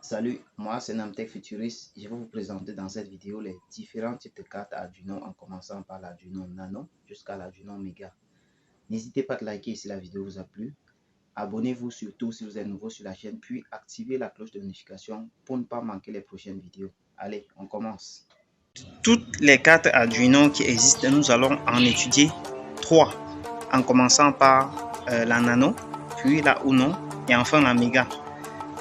Salut, moi c'est Namtech Futurist. Je vais vous présenter dans cette vidéo les différents types de cartes Arduino en commençant par l'Arduino Nano jusqu'à l'Arduino Mega. N'hésitez pas à liker si la vidéo vous a plu. Abonnez-vous surtout si vous êtes nouveau sur la chaîne, puis activez la cloche de notification pour ne pas manquer les prochaines vidéos. Allez, on commence. Toutes les cartes Arduino qui existent, nous allons en étudier 3, en commençant par la Nano, puis la Uno et enfin la Mega.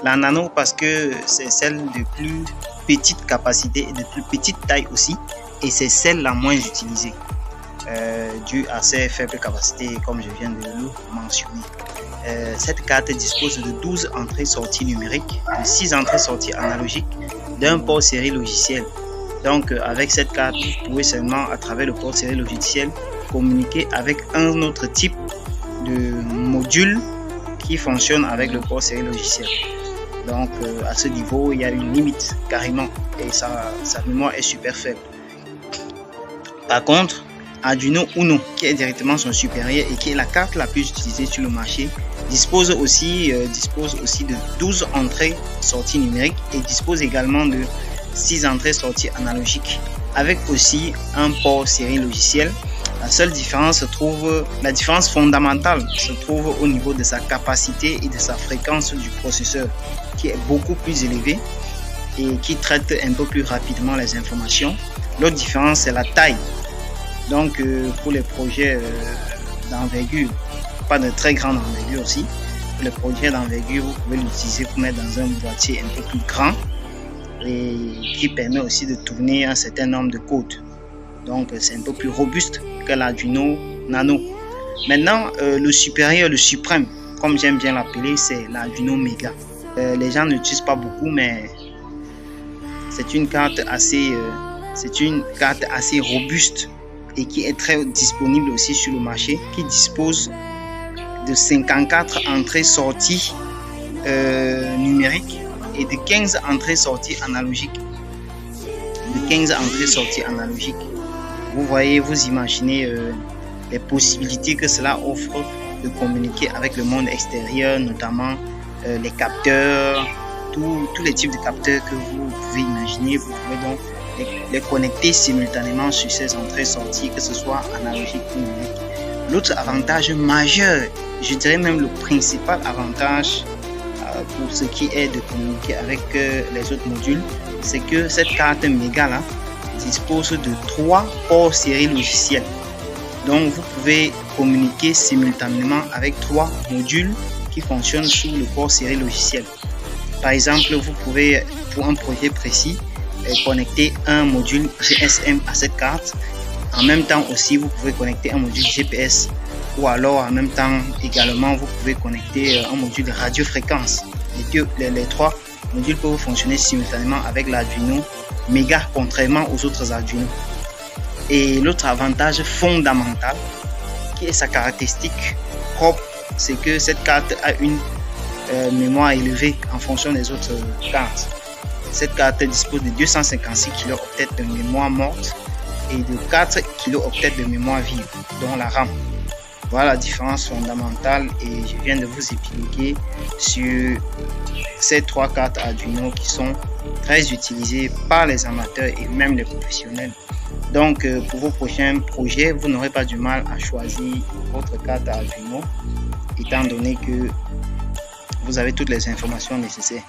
La Nano parce que c'est celle de plus petite capacité et de plus petite taille aussi, et c'est celle la moins utilisée due à ses faibles capacités comme je viens de le mentionner. Cette carte dispose de 12 entrées-sorties numériques, de 6 entrées-sorties analogiques, d'un port série logiciel. Donc avec cette carte, vous pouvez seulement à travers le port série logiciel communiquer avec un autre type de module qui fonctionne avec le port série logiciel. Donc à ce niveau, il y a une limite carrément et sa mémoire est super faible. Par contre, Arduino Uno, qui est directement son supérieur et qui est la carte la plus utilisée sur le marché, dispose aussi de 12 entrées-sorties numériques et dispose également de 6 entrées-sorties analogiques avec aussi un port série logiciel. La différence fondamentale se trouve au niveau de sa capacité et de sa fréquence du processeur qui est beaucoup plus élevée et qui traite un peu plus rapidement les informations. L'autre différence, c'est la taille. Donc pour les projets d'envergure, pas de très grande envergure aussi, pour les projets d'envergure, vous pouvez l'utiliser pour mettre dans un boîtier un peu plus grand et qui permet aussi de tourner un certain nombre de codes. Donc c'est un peu plus robuste que l'Arduino Nano. Maintenant, le supérieur, le suprême, comme j'aime bien l'appeler, c'est l'Arduino Mega. Les gens n'utilisent pas beaucoup, mais c'est une carte assez robuste et qui est très disponible aussi sur le marché, qui dispose de 54 entrées-sorties numériques et de 15 entrées-sorties analogiques. Vous voyez, vous imaginez les possibilités que cela offre de communiquer avec le monde extérieur, notamment les capteurs, tous les types de capteurs que vous pouvez imaginer. Vous pouvez donc les connecter simultanément sur ces entrées-sorties, que ce soit analogique ou numérique. L'autre avantage majeur, je dirais même le principal avantage pour ce qui est de communiquer avec les autres modules, c'est que cette carte Mega là dispose de 3 ports série logiciels. Donc vous pouvez communiquer simultanément avec 3 modules qui fonctionnent sous le port série logiciel. Par exemple, vous pouvez, pour un projet précis, connecter un module GSM à cette carte. En même temps aussi, vous pouvez connecter un module GPS, ou alors en même temps également, vous pouvez connecter un module de radiofréquence. Les 3 modules peuvent fonctionner simultanément avec l'Arduino Mega, contrairement aux autres Arduino. Et l'autre avantage fondamental, qui est sa caractéristique propre, c'est que cette carte a une mémoire élevée en fonction des autres cartes. Cette carte dispose de 256 kilo-octets de mémoire morte et de 4 kilo-octets de mémoire vive, dont la RAM. Voilà la différence fondamentale et je viens de vous expliquer sur ces 3 cartes Arduino qui sont très utilisées par les amateurs et même les professionnels. Donc pour vos prochains projets, vous n'aurez pas du mal à choisir votre carte Arduino étant donné que vous avez toutes les informations nécessaires.